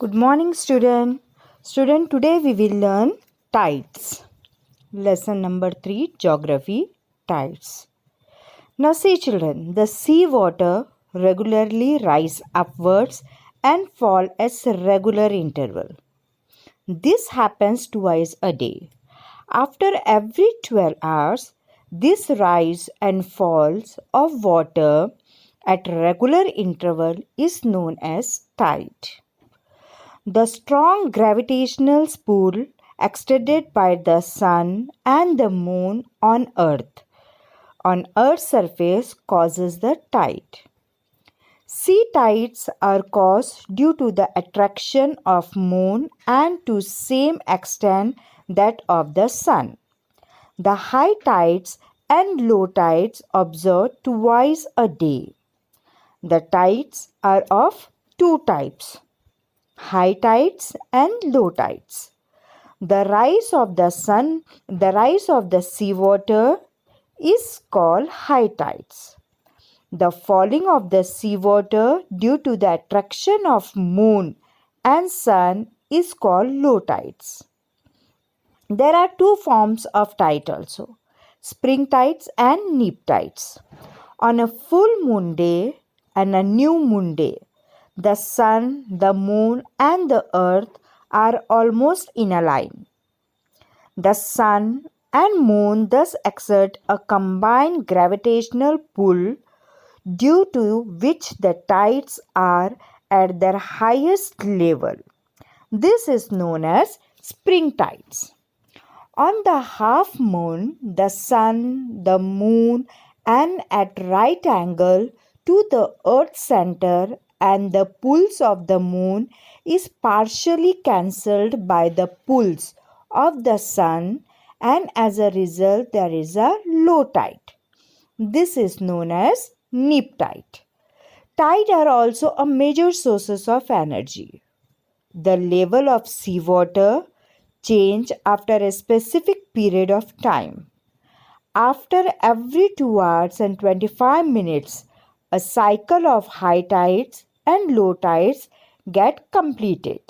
Good morning, student. Student, today we will learn tides. Lesson number 3, Geography, tides. Now see children, the sea water regularly rise upwards and fall at regular interval. This happens twice a day. After every 12 hours, this rise and falls of water at regular interval is known as tide. The strong gravitational pull exerted by the sun and the moon on Earth's surface causes the tide. Sea tides are caused due to the attraction of moon and to same extent that of the sun. The high tides and low tides observed twice a day. The tides are of two types: high tides and low tides. The rise of the seawater is called high tides. The falling of the seawater due to the attraction of moon and sun is called low tides. There are two forms of tide also: spring tides and neap tides. On a full moon day and a new moon day, the sun, the moon, and the earth are almost in a line. The sun and moon thus exert a combined gravitational pull, due to which the tides are at their highest level. This is known as spring tides. On the half moon, the sun, the moon, and at right angle to the earth's center and the pulls of the moon is partially cancelled by the pulls of the sun, and as a result there is a low tide. This is known as neap tide. Tide are also a major sources of energy. The level of seawater change after a specific period of time. After every 2 hours and 25 minutes, a cycle of high tides and low tides get completed.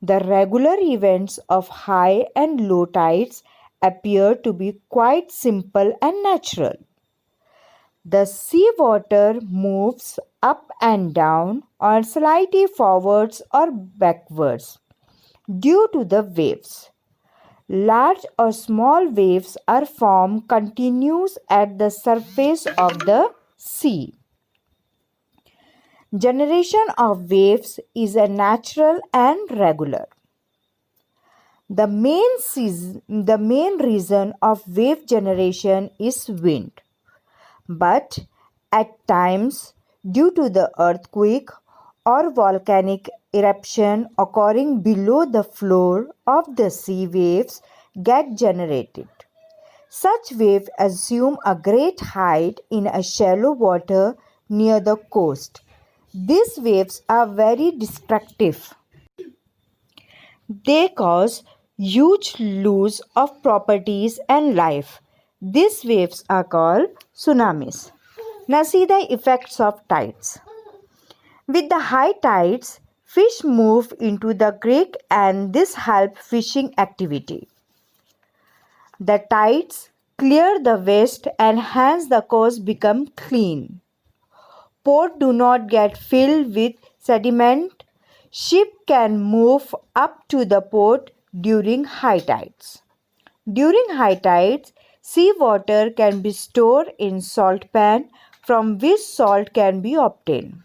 The regular events of high and low tides appear to be quite simple and natural. The sea water moves up and down or slightly forwards or backwards due to the waves. Large or small waves are formed continuous at the surface of the sea. Generation of waves is a natural and regular. The main reason of wave generation is wind. But at times, due to the earthquake or volcanic eruption occurring below the floor of the sea, waves get generated. Such waves assume a great height in a shallow water near the coast. These waves are very destructive. They cause huge loss of properties and life. These waves are called tsunamis. Now see the effects of tides. With the high tides, fish move into the creek and this helps fishing activity. The tides clear the waste and hence the coast become clean. Ports do not get filled with sediment. Ship can move up to the port during high tides. During high tides, seawater can be stored in salt pan from which salt can be obtained.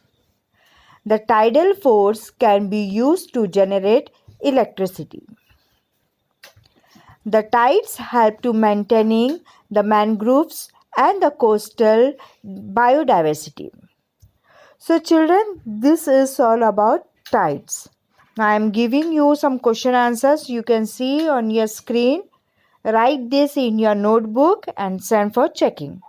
The tidal force can be used to generate electricity. The tides help to maintaining the mangroves and the coastal biodiversity. So children, this is all about tides. Now I am giving you some question answers. You can see on your screen. Write this in your notebook and send for checking.